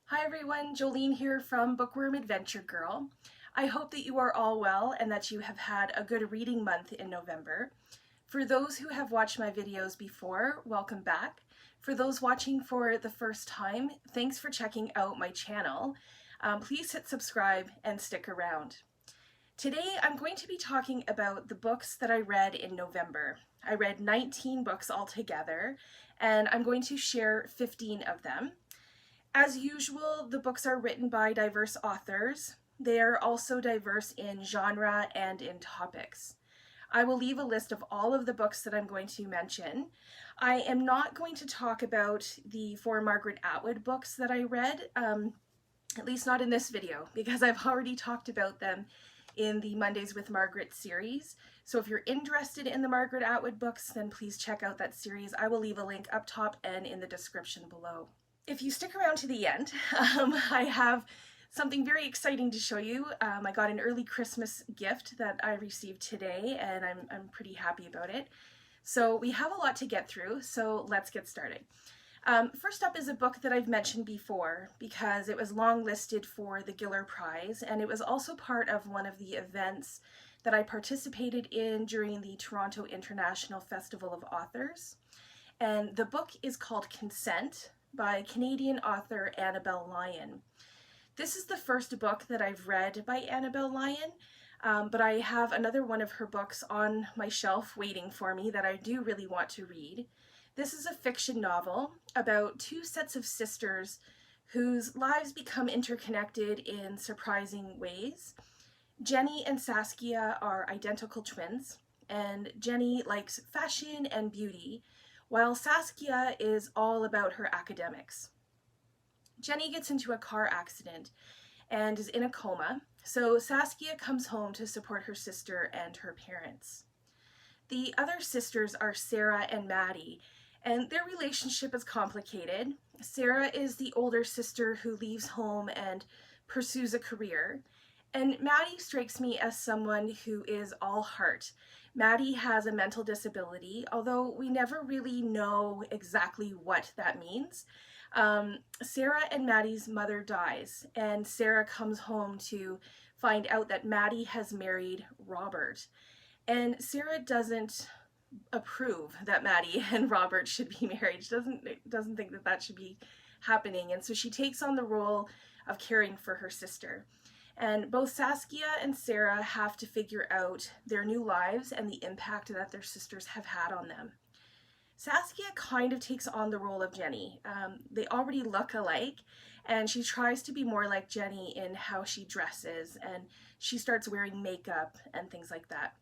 Hi everyone, Jolene here from Bookworm Adventure Girl. I hope that you are all well and that you have had a good reading month in November. For those who have watched my videos before, welcome back. For those watching for the first time, thanks for checking out my channel. Please hit subscribe and stick around. Today I'm going to be talking about the books that I read in November. I read 19 books altogether, and I'm going to share 15 of them. As usual, the books are written by diverse authors. They are also diverse in genre and in topics. I will leave a list of all of the books that I'm going to mention. I am not going to talk about the 4 Margaret Atwood books that I read, at least not in this video, because I've already talked about them in the Mondays with Margaret series. So if you're interested in the Margaret Atwood books, then please check out that series. I will leave a link up top and in the description below. If you stick around to the end, I have something very exciting to show you. I got an early Christmas gift that I received today, and I'm pretty happy about it. So we have a lot to get through, so let's get started. First up is a book that I've mentioned before because it was longlisted for the Giller Prize, and it was also part of one of the events that I participated in during the Toronto International Festival of Authors. And the book is called Consent by Canadian author Annabel Lyon. This is the first book that I've read by Annabel Lyon, but I have another one of her books on my shelf waiting for me that I do really want to read. This is a fiction novel about 2 sets of sisters whose lives become interconnected in surprising ways. Jenny and Saskia are identical twins, and Jenny likes fashion and beauty, while Saskia is all about her academics. Jenny gets into a car accident and is in a coma, so Saskia comes home to support her sister and her parents. The other sisters are Sarah and Maddie, and their relationship is complicated. Sarah is the older sister who leaves home and pursues a career, and Maddie strikes me as someone who is all heart. Maddie has a mental disability, although we never really know exactly what that means. Sarah and Maddie's mother dies, and Sarah comes home to find out that Maddie has married Robert. And Sarah doesn't approve that Maddie and Robert should be married. She doesn't think that that should be happening, and so she takes on the role of caring for her sister. And both Saskia and Sarah have to figure out their new lives and the impact that their sisters have had on them. Saskia kind of takes on the role of Jenny. They already look alike, and she tries to be more like Jenny in how she dresses, and she starts wearing makeup and things like that.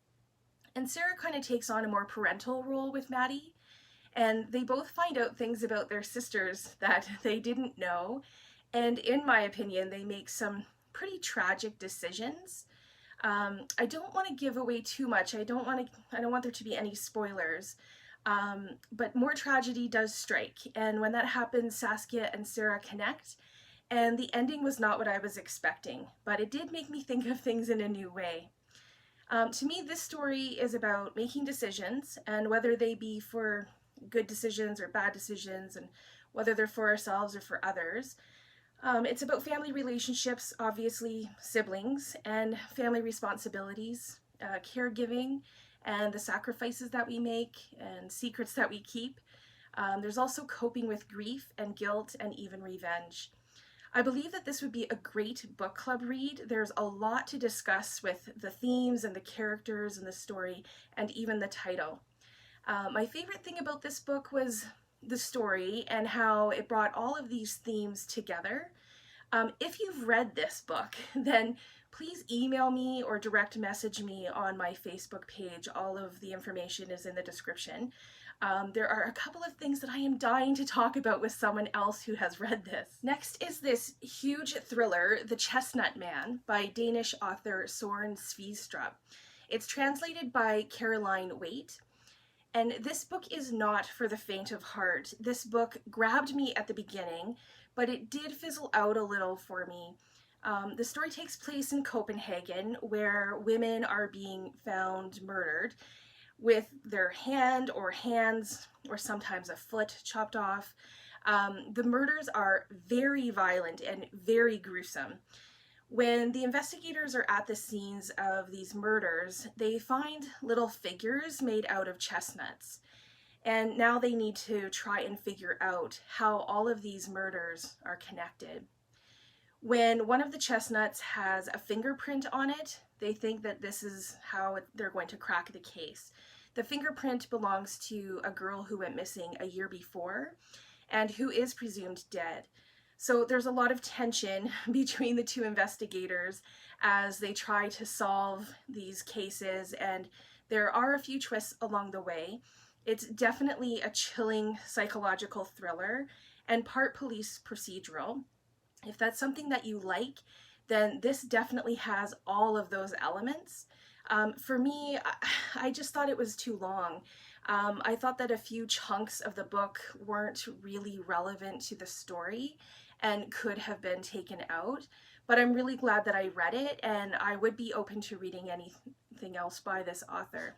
And Sarah kind of takes on a more parental role with Maddie, and they both find out things about their sisters that they didn't know, and in my opinion, they make some pretty tragic decisions. I don't want to give away too much. I don't want there to be any spoilers. But more tragedy does strike, and when that happens, Saskia and Sarah connect, and the ending was not what I was expecting, but it did make me think of things in a new way. To me, this story is about making decisions, and whether they be for good decisions or bad decisions, and whether they're for ourselves or for others. It's about family relationships, obviously siblings, and family responsibilities, caregiving, and the sacrifices that we make and secrets that we keep. There's also coping with grief and guilt and even revenge. I believe that this would be a great book club read. There's a lot to discuss with the themes and the characters and the story and even the title. My favorite thing about this book was the story and how it brought all of these themes together. If you've read this book, then please email me or direct message me on my Facebook page. All of the information is in the description. There are a couple of things that I am dying to talk about with someone else who has read this. Next is this huge thriller, The Chestnut Man, by Danish author Søren Sveistrup. It's translated by Caroline Oates. And this book is not for the faint of heart. This book grabbed me at the beginning, but it did fizzle out a little for me. The story takes place in Copenhagen, where women are being found murdered with their hand or hands or sometimes a foot chopped off. The murders are very violent and very gruesome. When the investigators are at the scenes of these murders, they find little figures made out of chestnuts. And now they need to try and figure out how all of these murders are connected. When one of the chestnuts has a fingerprint on it, they think that this is how they're going to crack the case. The fingerprint belongs to a girl who went missing a year before and who is presumed dead. So there's a lot of tension between the two investigators as they try to solve these cases, and there are a few twists along the way. It's definitely a chilling psychological thriller and part police procedural. If that's something that you like, then this definitely has all of those elements. For me, I just thought it was too long. I thought that a few chunks of the book weren't really relevant to the story and could have been taken out, but I'm really glad that I read it, and I would be open to reading anything else by this author.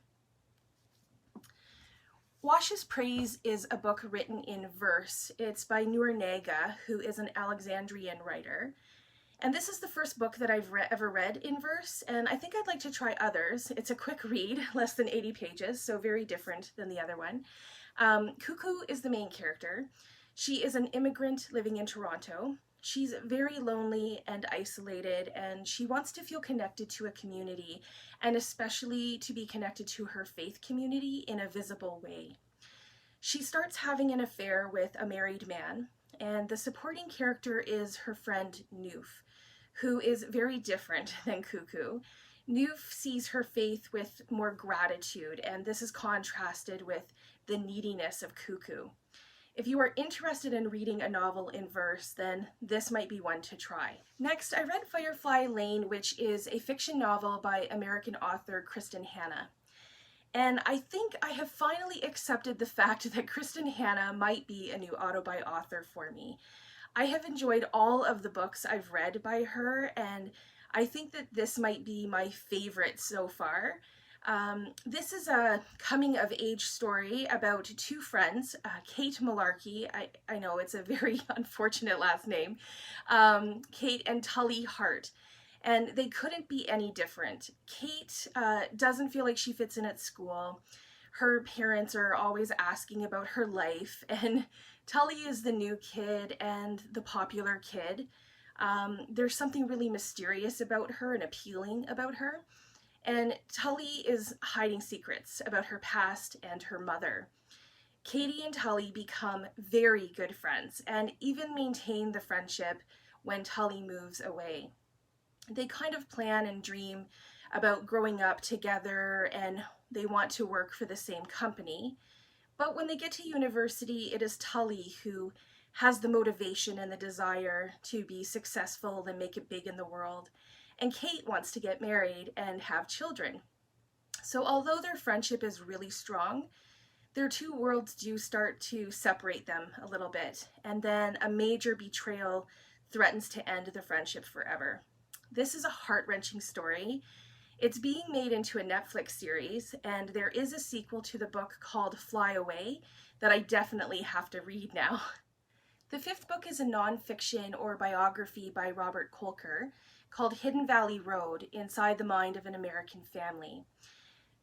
Wash's Praise is a book written in verse. It's by Noor Naga, who is an Alexandrian writer. And this is the first book that I've ever read in verse, and I think I'd like to try others. It's a quick read, less than 80 pages, so very different than the other one. Cuckoo is the main character. She is an immigrant living in Toronto. She's very lonely and isolated, and she wants to feel connected to a community, and especially to be connected to her faith community in a visible way. She starts having an affair with a married man, and the supporting character is her friend Noof, who is very different than Cuckoo. Noof sees her faith with more gratitude, and this is contrasted with the neediness of Cuckoo. If you are interested in reading a novel in verse, then this might be one to try. Next, I read Firefly Lane, which is a fiction novel by American author Kristin. And I think I have finally accepted the fact that Kristin might be a new auto-buy author for me. I have enjoyed all of the books I've read by her, and I think that this might be my favorite so far. This is a coming-of-age story about two friends, Kate Malarkey, I know it's a very unfortunate last name, Kate and Tully Hart, and they couldn't be any different. Kate doesn't feel like she fits in at school. Her parents are always asking about her life, and Tully is the new kid and the popular kid. There's something really mysterious about her and appealing about her. And Tully is hiding secrets about her past and her mother. Katie and Tully become very good friends and even maintain the friendship when Tully moves away. They kind of plan and dream about growing up together, and they want to work for the same company. But when they get to university, it is Tully who has the motivation and the desire to be successful and make it big in the world. And Kate wants to get married and have children. So although their friendship is really strong, their two worlds do start to separate them a little bit, and then a major betrayal threatens to end the friendship forever. This is a heart-wrenching story. It's being made into a Netflix series, and there is a sequel to the book called Fly Away that I definitely have to read now. The fifth book is a nonfiction or biography by Robert Kolker called Hidden Valley Road: Inside the Mind of an American Family.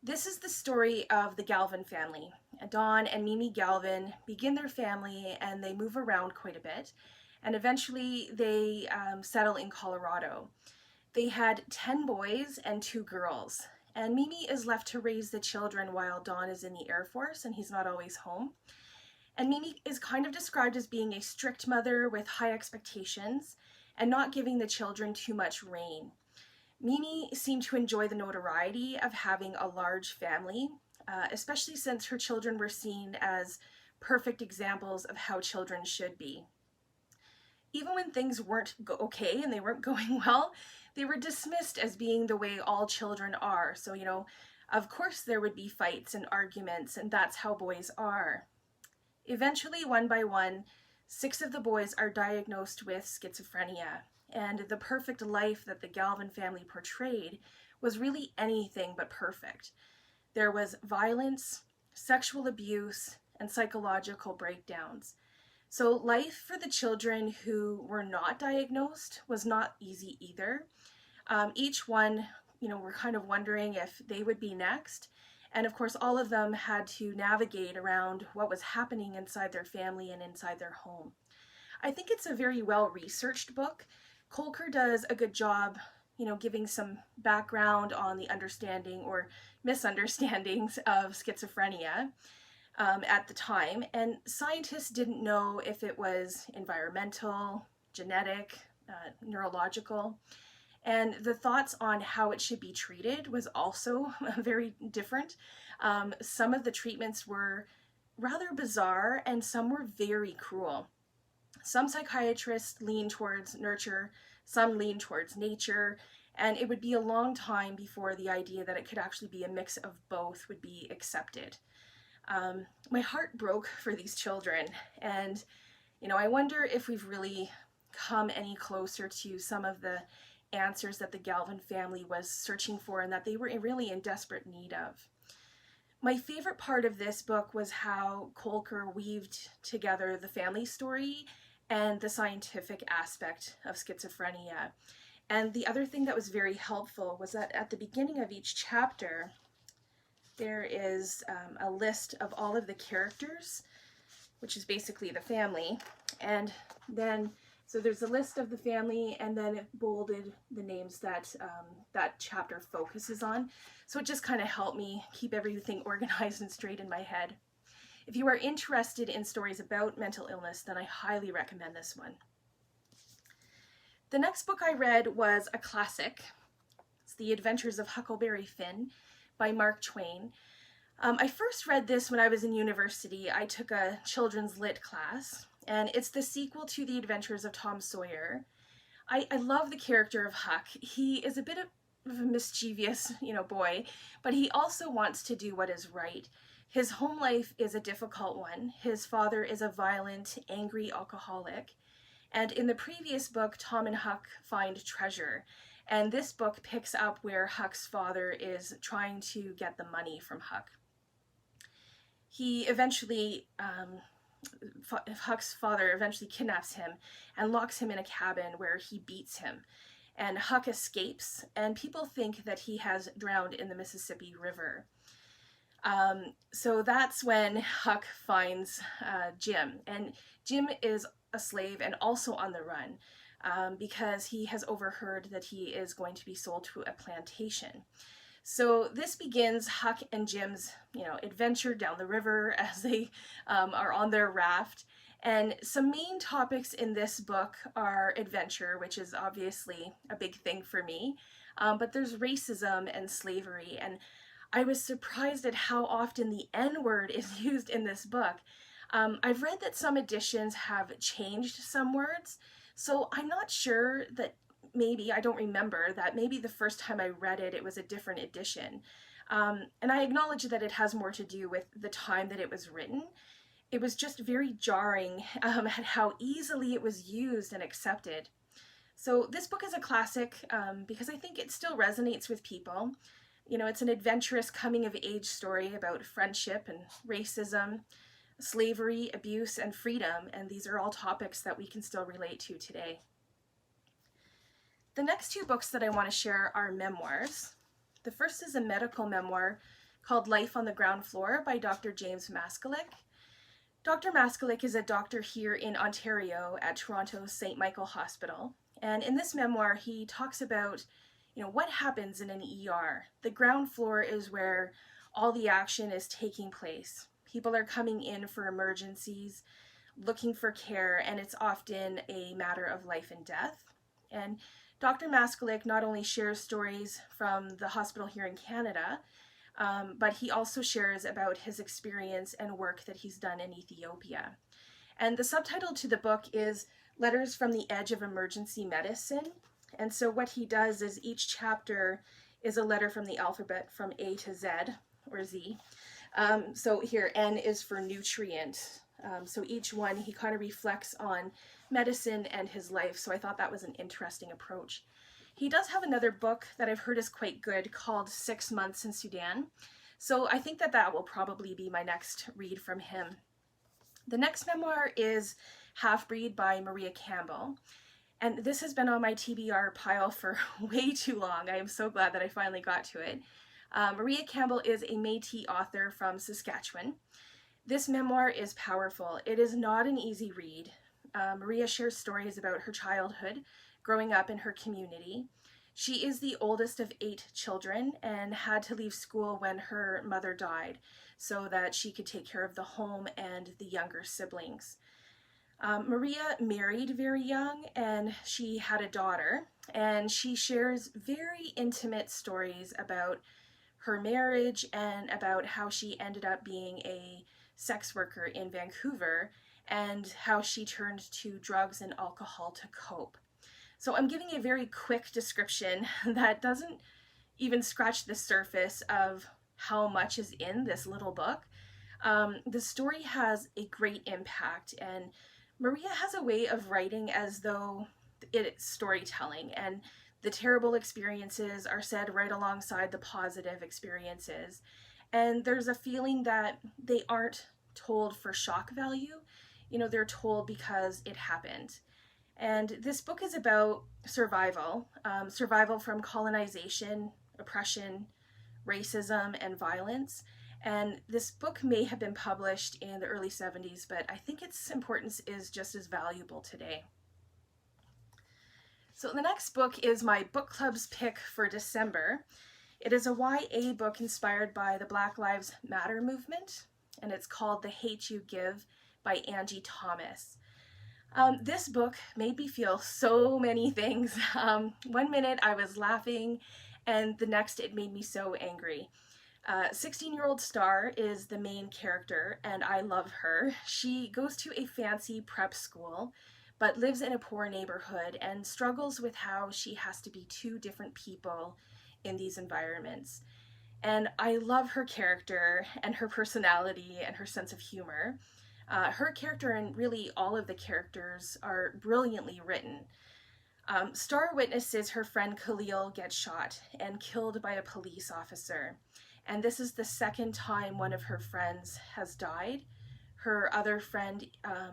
This is the story of the Galvin family. Don and Mimi Galvin begin their family and they move around quite a bit, and eventually they settle in Colorado. They had 10 boys and 2 girls, and Mimi is left to raise the children while Don is in the Air Force and he's not always home. And Mimi is kind of described as being a strict mother with high expectations and not giving the children too much rein. Mimi seemed to enjoy the notoriety of having a large family, especially since her children were seen as perfect examples of how children should be. Even when things weren't okay and they weren't going well, they were dismissed as being the way all children are. So, of course there would be fights and arguments, and that's how boys are. Eventually, one by one, 6 of the boys are diagnosed with schizophrenia, and the perfect life that the Galvin family portrayed was really anything but perfect. There was violence, sexual abuse, and psychological breakdowns. So life for the children who were not diagnosed was not easy either. Each one, were kind of wondering if they would be next. And of course, all of them had to navigate around what was happening inside their family and inside their home. I think it's a very well-researched book. Kolker does a good job, giving some background on the understanding or misunderstandings of schizophrenia at the time. And scientists didn't know if it was environmental, genetic, neurological. And the thoughts on how it should be treated was also very different. Some of the treatments were rather bizarre and some were very cruel. Some psychiatrists lean towards nurture, some lean towards nature, and it would be a long time before the idea that it could actually be a mix of both would be accepted. My heart broke for these children, and I wonder if we've really come any closer to some of the answers that the Galvin family was searching for and that they were really in desperate need of. My favorite part of this book was how Kolker weaved together the family story and the scientific aspect of schizophrenia. And the other thing that was very helpful was that at the beginning of each chapter, there is a list of all of the characters, which is basically the family. And then so there's a list of the family, and then it bolded the names that that chapter focuses on. So it just kind of helped me keep everything organized and straight in my head. If you are interested in stories about mental illness, then I highly recommend this one. The next book I read was a classic. It's The Adventures of Huckleberry Finn by Mark Twain. I first read this when I was in university. I took a children's lit class, and it's the sequel to The Adventures of Tom Sawyer. I love the character of Huck. He is a bit of a mischievous, boy, but he also wants to do what is right. His home life is a difficult one. His father is a violent, angry alcoholic. And in the previous book, Tom and Huck find treasure. And this book picks up where Huck's father is trying to get the money from Huck. He eventually, Huck's father eventually kidnaps him and locks him in a cabin where he beats him. And Huck escapes, and people think that he has drowned in the Mississippi River. So that's when Huck finds Jim. And Jim is a slave and also on the run because he has overheard that he is going to be sold to a plantation. So this begins Huck and Jim's, adventure down the river as they are on their raft. And some main topics in this book are adventure, which is obviously a big thing for me, but there's racism and slavery. And I was surprised at how often the N-word is used in this book. I've read that some editions have changed some words, so I'm not sure that I don't remember that maybe the first time I read it, it was a different edition. And I acknowledge that it has more to do with the time that it was written. It was just very jarring at how easily it was used and accepted. So this book is a classic because I think it still resonates with people. It's an adventurous coming-of-age story about friendship and racism, slavery, abuse, and freedom, and these are all topics that we can still relate to today. The next two books that I want to share are memoirs. The first is a medical memoir called Life on the Ground Floor by Dr. James Maskalyk. Dr. Maskalyk is a doctor here in Ontario at Toronto's St. Michael Hospital, and in this memoir he talks about what happens in an ER. The ground floor is where all the action is taking place. People are coming in for emergencies, looking for care, and it's often a matter of life and death. And Dr. Maskalyk not only shares stories from the hospital here in Canada, but he also shares about his experience and work that he's done in Ethiopia. And the subtitle to the book is Letters from the Edge of Emergency Medicine. And so what he does is each chapter is a letter from the alphabet from A to Z, or Z. So here, N is for nutrient. So each one, he kind of reflects on medicine and his life. So I thought that was an interesting approach. He does have another book that I've heard is quite good called 6 Months in Sudan. So I think that will probably be my next read from him. The next memoir is Halfbreed by Maria Campbell. And this has been on my TBR pile for way too long. I am so glad that I finally got to it. Maria Campbell is a Métis author from Saskatchewan. This memoir is powerful. It is not an easy read. Maria shares stories about her childhood, growing up in her community. She is the oldest of 8 children and had to leave school when her mother died so that she could take care of the home and the younger siblings. Maria married very young and she had a daughter, and she shares very intimate stories about her marriage and about how she ended up being a sex worker in Vancouver and how she turned to drugs and alcohol to cope. So I'm giving a very quick description that doesn't even scratch the surface of how much is in this little book. The story has a great impact, and Maria has a way of writing as though it's storytelling, and the terrible experiences are said right alongside the positive experiences. And there's a feeling that they aren't told for shock value. You know, they're told because it happened. And this book is about survival, survival from colonization, oppression, racism, and violence. And this book may have been published in the early 70s, but I think its importance is just as valuable today. So the next book is my book club's pick for December. It is a YA book inspired by the Black Lives Matter movement, and it's called The Hate You Give by Angie Thomas. This book made me feel so many things. One minute I was laughing, and the next it made me so angry. 16-year-old Star is the main character, and I love her. She goes to a fancy prep school, but lives in a poor neighborhood and struggles with how she has to be 2 different people in these environments. And I love her character and her personality and her sense of humor. Her character and really all of the characters are brilliantly written. Star witnesses her friend Khalil get shot and killed by a police officer. And this is the second time one of her friends has died. Her other friend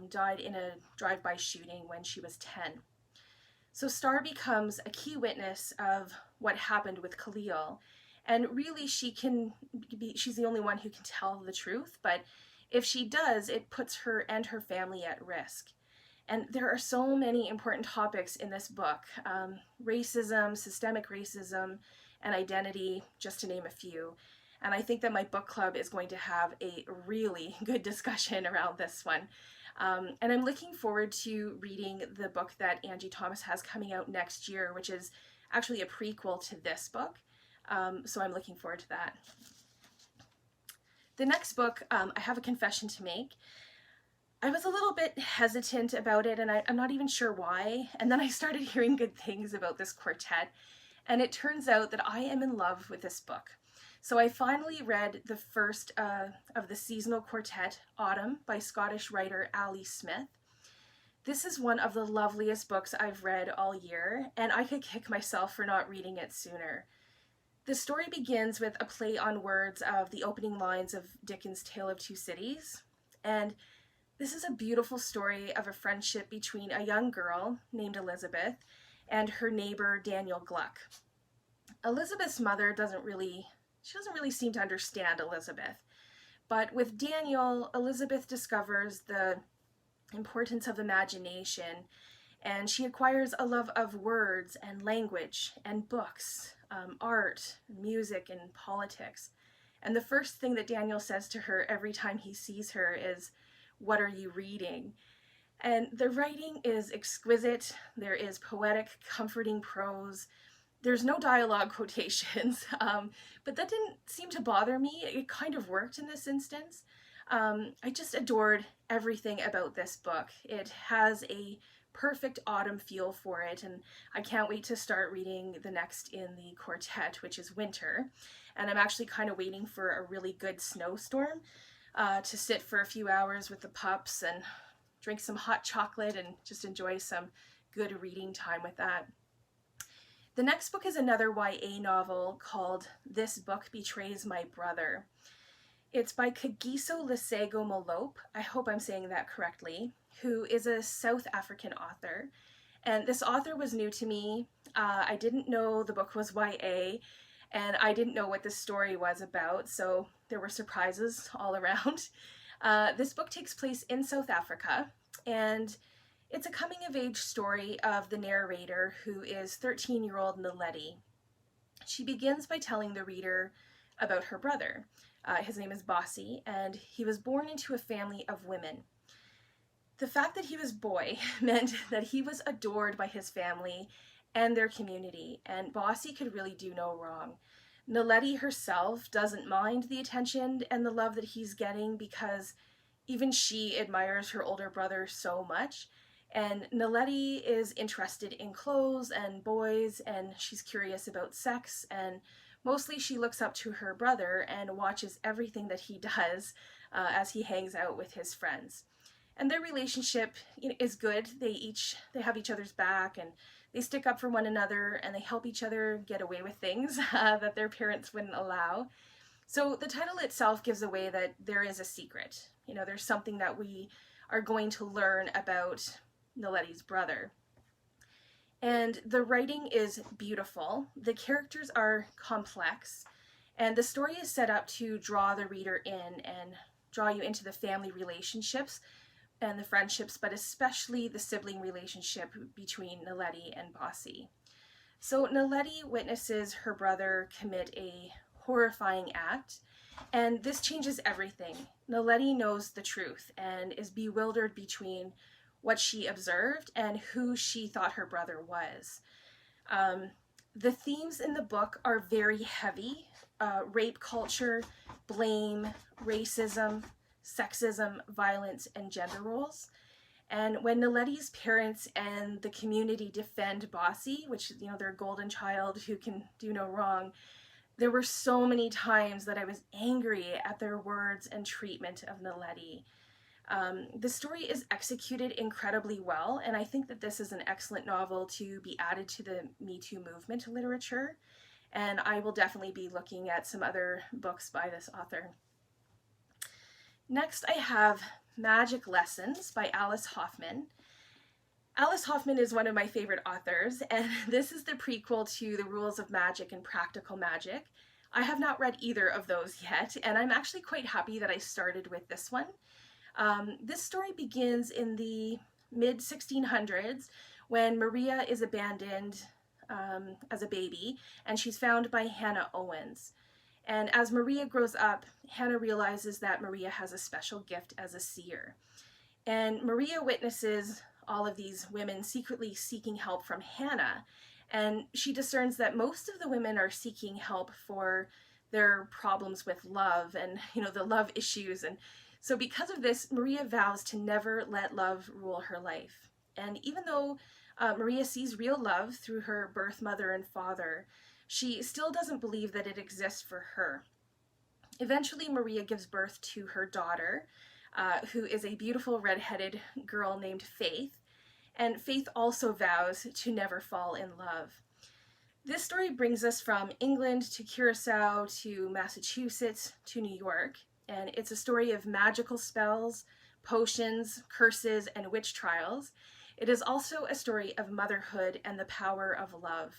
died in a drive-by shooting when she was 10. So Star becomes a key witness of what happened with Khalil. And really she's the only one who can tell the truth, but if she does, it puts her and her family at risk. And there are so many important topics in this book. Racism, systemic racism, and identity, just to name a few. And I think that my book club is going to have a really good discussion around this one. And I'm looking forward to reading the book that Angie Thomas has coming out next year, which is actually a prequel to this book. So I'm looking forward to that. The next book, I have a confession to make. I was a little bit hesitant about it, and I'm not even sure why. And then I started hearing good things about this quartet, and it turns out that I am in love with this book. So I finally read the first of the seasonal quartet, Autumn, by Scottish writer Ali Smith. This is one of the loveliest books I've read all year, and I could kick myself for not reading it sooner. The story begins with a play on words of the opening lines of Dickens' Tale of Two Cities, and this is a beautiful story of a friendship between a young girl named Elizabeth and her neighbor Daniel Gluck. Elizabeth's mother doesn't really seem to understand Elizabeth, but with Daniel, Elizabeth discovers the importance of imagination, and she acquires a love of words and language and books, art, music, and politics. And the first thing that Daniel says to her every time he sees her is, "What are you reading?" And the writing is exquisite. There is poetic, comforting prose. There's no dialogue quotations, but that didn't seem to bother me. It kind of worked in this instance. I just adored everything about this book. It has a perfect autumn feel for it, and I can't wait to start reading the next in the quartet, which is Winter. And I'm actually kind of waiting for a really good snowstorm to sit for a few hours with the pups and drink some hot chocolate and just enjoy some good reading time with that. The next book is another YA novel called This Book Betrays My Brother. It's by Kagiso Lesego Molope. I hope I'm saying that correctly. who is a South African author. And this author was new to me. I didn't know the book was YA, and I didn't know what this story was about, so there were surprises all around. This book takes place in South Africa, and it's a coming-of-age story of the narrator, who is 13-year-old Naledi. She begins by telling the reader about her brother. His name is Bossy, and he was born into a family of women. The fact that he was boy meant that he was adored by his family and their community, and Bossy could really do no wrong. Naledi herself doesn't mind the attention and the love that he's getting because even she admires her older brother so much. And Naledi is interested in clothes and boys, and she's curious about sex, and mostly she looks up to her brother and watches everything that he does as he hangs out with his friends. And their relationship is good. They have each other's back, and they stick up for one another, and they help each other get away with things that their parents wouldn't allow. So the title itself gives away that there is a secret. There's something that we are going to learn about Naledi's brother. And the writing is beautiful. The characters are complex, and the story is set up to draw the reader in and draw you into the family relationships and the friendships, but especially the sibling relationship between Naledi and Bossy. So Naledi witnesses her brother commit a horrifying act, and this changes everything. Naledi knows the truth and is bewildered between what she observed and who she thought her brother was. The themes in the book are very heavy. Rape culture, blame, racism, sexism, violence, and gender roles. And when Naledi's parents and the community defend Bossy, which, their golden child who can do no wrong, there were so many times that I was angry at their words and treatment of Naledi. The story is executed incredibly well, and I think that this is an excellent novel to be added to the Me Too movement literature, and I will definitely be looking at some other books by this author. Next, I have Magic Lessons by Alice Hoffman. Alice Hoffman is one of my favorite authors, and this is the prequel to The Rules of Magic and Practical Magic. I have not read either of those yet, and I'm actually quite happy that I started with this one. This story begins in the mid-1600s when Maria is abandoned as a baby, and she's found by Hannah Owens. And as Maria grows up, Hannah realizes that Maria has a special gift as a seer. And Maria witnesses all of these women secretly seeking help from Hannah, and she discerns that most of the women are seeking help for their problems with love and, the love issues. And so because of this, Maria vows to never let love rule her life. And even though Maria sees real love through her birth mother and father, she still doesn't believe that it exists for her. Eventually, Maria gives birth to her daughter, who is a beautiful redheaded girl named Faith, and Faith also vows to never fall in love. This story brings us from England to Curacao to Massachusetts to New York, and it's a story of magical spells, potions, curses, and witch trials. It is also a story of motherhood and the power of love.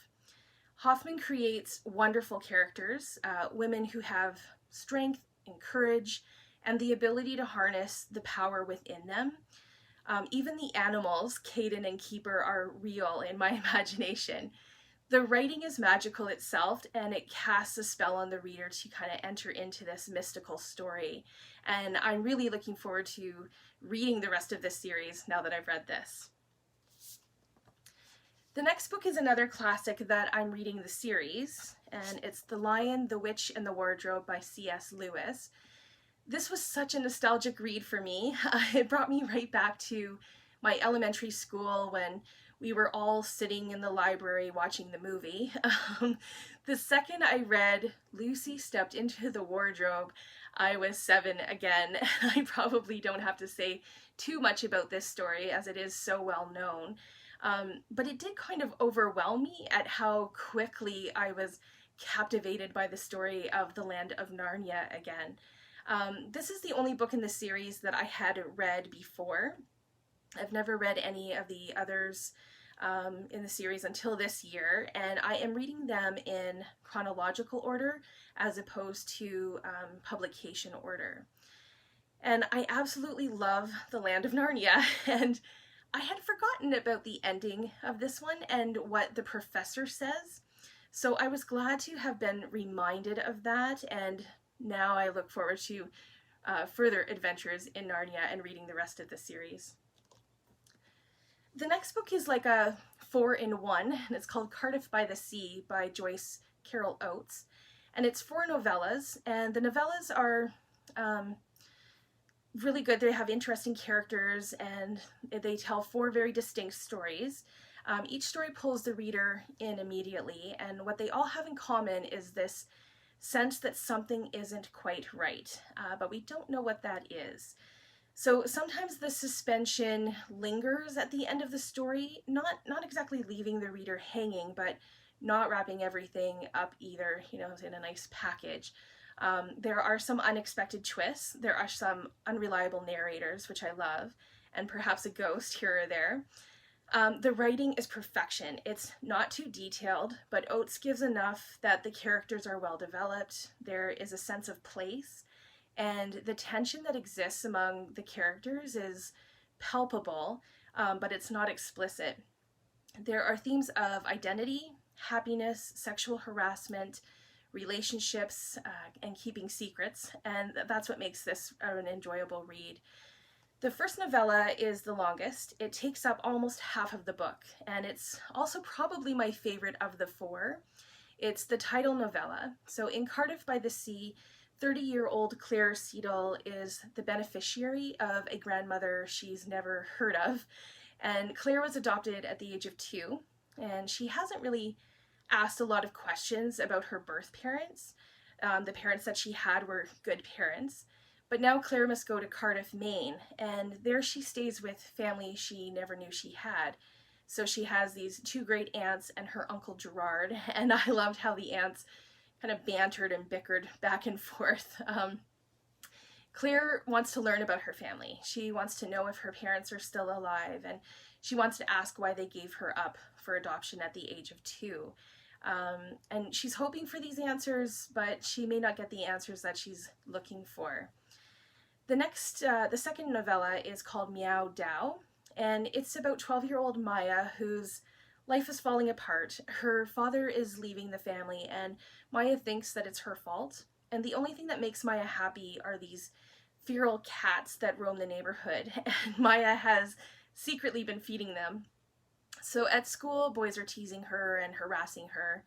Hoffman creates wonderful characters, women who have strength and courage and the ability to harness the power within them. Even the animals, Caden and Keeper, are real in my imagination. The writing is magical itself, and it casts a spell on the reader to kind of enter into this mystical story. And I'm really looking forward to reading the rest of this series now that I've read this. The next book is another classic that I'm reading the series, and it's The Lion, the Witch, and the Wardrobe by C.S. Lewis. This was such a nostalgic read for me. It brought me right back to my elementary school when we were all sitting in the library watching the movie. The second I read Lucy Stepped into the Wardrobe, I was 7 again. I probably don't have to say too much about this story as it is so well known. But it did kind of overwhelm me at how quickly I was captivated by the story of the Land of Narnia again. This is the only book in the series that I had read before, I've never read any of the others in the series until this year, and I am reading them in chronological order as opposed to publication order. And I absolutely love The Land of Narnia, and I had forgotten about the ending of this one and what the professor says. So I was glad to have been reminded of that, and now I look forward to further adventures in Narnia and reading the rest of the series. The next book is like a 4-in-1, and it's called Cardiff by the Sea by Joyce Carol Oates. And it's 4 novellas, and the novellas are really good. They have interesting characters, and they tell 4 very distinct stories. Each story pulls the reader in immediately, and what they all have in common is this sense that something isn't quite right, but we don't know what that is. So sometimes the suspension lingers at the end of the story, not exactly leaving the reader hanging, but not wrapping everything up either, in a nice package. There are some unexpected twists. There are some unreliable narrators, which I love, and perhaps a ghost here or there. The writing is perfection. It's not too detailed, but Oates gives enough that the characters are well developed. There is a sense of place, and the tension that exists among the characters is palpable, but it's not explicit. There are themes of identity, happiness, sexual harassment, relationships, and keeping secrets, and that's what makes this an enjoyable read. The first novella is the longest. It takes up almost half of the book, and it's also probably my favorite of the 4. It's the title novella. So in Cardiff by the Sea, 30-year-old Claire Seidel is the beneficiary of a grandmother she's never heard of, and Claire was adopted at the age of 2, and she hasn't really asked a lot of questions about her birth parents. The parents that she had were good parents, but now Claire must go to Cardiff, Maine, and there she stays with family she never knew she had. So she has these 2 great aunts and her uncle Gerard, and I loved how the aunts kind of bantered and bickered back and forth. Claire wants to learn about her family. She wants to know if her parents are still alive, and she wants to ask why they gave her up for adoption at the age of 2. And she's hoping for these answers, but she may not get the answers that she's looking for. The second novella is called Meow Dow, and it's about 12-year-old Maya, whose life is falling apart. Her father is leaving the family, and Maya thinks that it's her fault. And the only thing that makes Maya happy are these feral cats that roam the neighborhood, and Maya has secretly been feeding them. So at school, boys are teasing her and harassing her,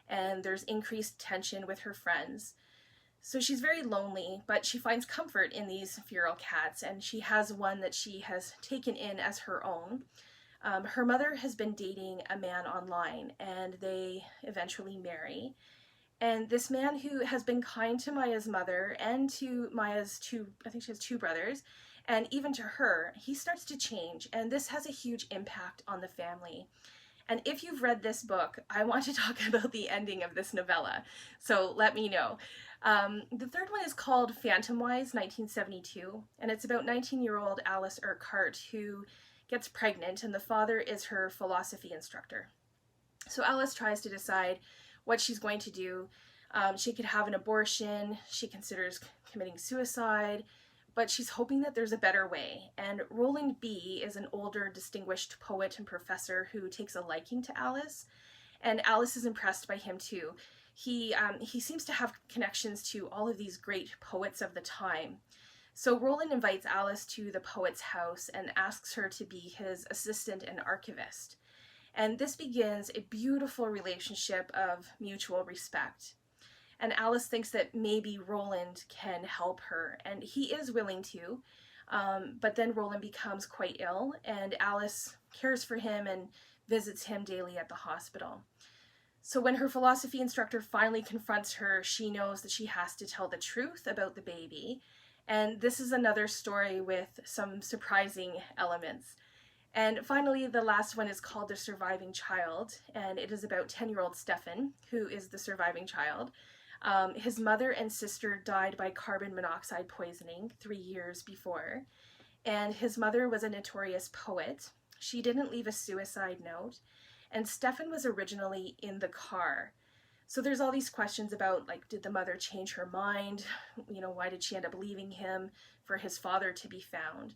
and there's increased tension with her friends. So she's very lonely, but she finds comfort in these feral cats, and she has one that she has taken in as her own. Her mother has been dating a man online, and they eventually marry. And this man, who has been kind to Maya's mother and to Maya's I think she has 2 brothers, and even to her, he starts to change, and this has a huge impact on the family. And if you've read this book, I want to talk about the ending of this novella, so let me know. The third one is called Phantom Wise, 1972, and it's about 19-year-old Alice Urquhart, who gets pregnant, and the father is her philosophy instructor. So Alice tries to decide what she's going to do. She could have an abortion, she considers committing suicide, but she's hoping that there's a better way. And Roland B. is an older, distinguished poet and professor who takes a liking to Alice, and Alice is impressed by him too. He seems to have connections to all of these great poets of the time. So Roland invites Alice to the poet's house and asks her to be his assistant and archivist. And this begins a beautiful relationship of mutual respect. And Alice thinks that maybe Roland can help her, and he is willing to, but then Roland becomes quite ill, and Alice cares for him and visits him daily at the hospital. So when her philosophy instructor finally confronts her, she knows that she has to tell the truth about the baby, and this is another story with some surprising elements. And finally, the last one is called The Surviving Child, and it is about 10-year-old Stefan, who is the surviving child. His mother and sister died by carbon monoxide poisoning 3 years before, and his mother was a notorious poet. She didn't leave a suicide note, and Stefan was originally in the car. So there's all these questions about, like, did the mother change her mind? You know, why did she end up leaving him for his father to be found?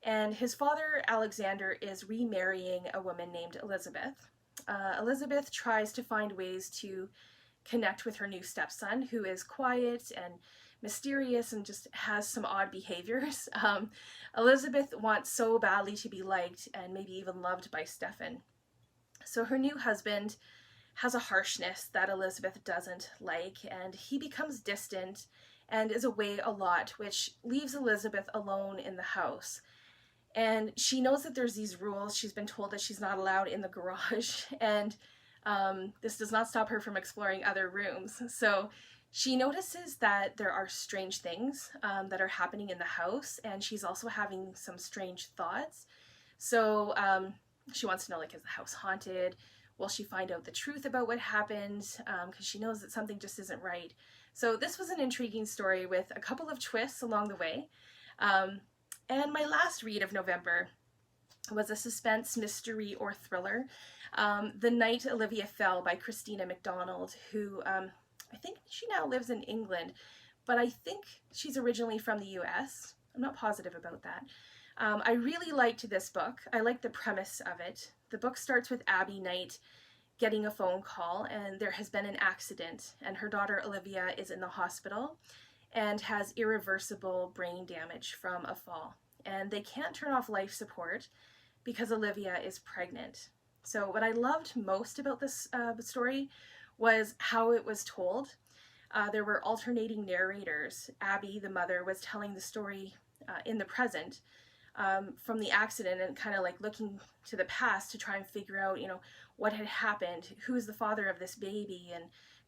And his father, Alexander, is remarrying a woman named Elizabeth. Elizabeth tries to find ways to connect with her new stepson, who is quiet and mysterious and just has some odd behaviors. Elizabeth wants so badly to be liked and maybe even loved by Stefan. So her new husband has a harshness that Elizabeth doesn't like, and he becomes distant and is away a lot, which leaves Elizabeth alone in the house. And she knows that there's these rules. She's been told that she's not allowed in the garage, and this does not stop her from exploring other rooms. So she notices that there are strange things that are happening in the house, and she's also having some strange thoughts. So she wants to know, like, is the house haunted? Will she find out the truth about what happened? Because she knows that something just isn't right. So this was an intriguing story with a couple of twists along the way. And my last read of November was a suspense, mystery, or thriller, The Night Olivia Fell by Christina McDonald, who I think she now lives in England, but I think she's originally from the US. I'm not positive about that. I really liked this book. I liked the premise of it. The book starts with Abby Knight getting a phone call, and there has been an accident, and her daughter Olivia is in the hospital and has irreversible brain damage from a fall. And they can't turn off life support because Olivia is pregnant. So what I loved most about this story was how it was told. There were alternating narrators. Abby, the mother, was telling the story in the present from the accident, and kind of like looking to the past to try and figure out, you know, what had happened, who is the father of this baby, and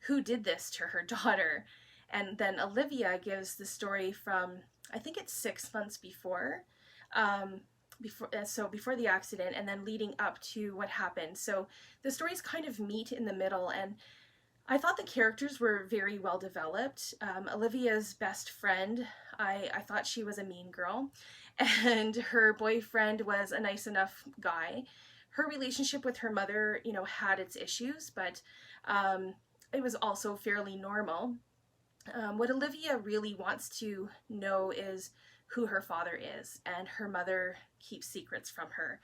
who did this to her daughter. And then Olivia gives the story from, I think it's 6 months before the accident, and then leading up to what happened. So the stories kind of meet in the middle, and I thought the characters were very well developed. Olivia's best friend, I thought she was a mean girl, and her boyfriend was a nice enough guy. Her relationship with her mother, you know, had its issues, but it was also fairly normal. What Olivia really wants to know is who her father is, and her mother keeps secrets from her.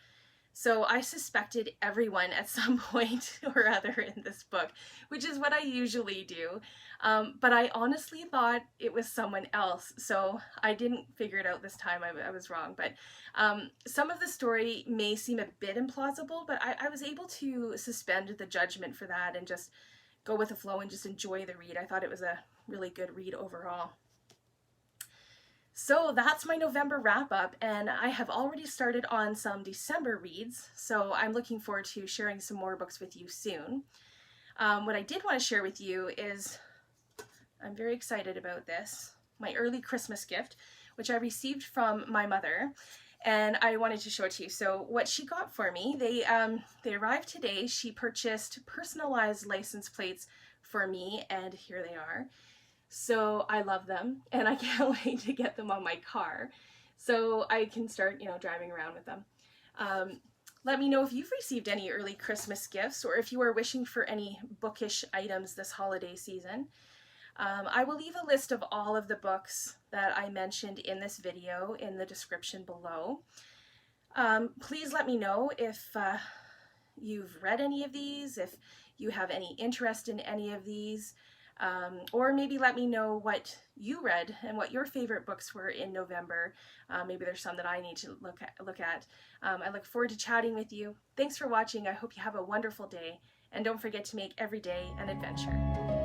So I suspected everyone at some point or other in this book, which is what I usually do. But I honestly thought it was someone else, so I didn't figure it out this time. I was wrong. But some of the story may seem a bit implausible, but I was able to suspend the judgment for that and just go with the flow and just enjoy the read. I thought it was a really good read overall. So that's my November wrap up, and I have already started on some December reads, so I'm looking forward to sharing some more books with you soon. What I did want to share with you is, I'm very excited about this, my early Christmas gift, which I received from my mother, and I wanted to show it to you. So what she got for me, they arrived today. She purchased personalized license plates for me, and here they are. So I love them, and I can't wait to get them on my car so I can start, you know, driving around with them. Let me know if you've received any early Christmas gifts, or if you are wishing for any bookish items this holiday season. I will leave a list of all of the books that I mentioned in this video in the description below. Please let me know if you've read any of these, if you have any interest in any of these. Or maybe let me know what you read and what your favorite books were in November. Maybe there's some that I need to look at. I look forward to chatting with you. Thanks for watching. I hope you have a wonderful day, and don't forget to make every day an adventure.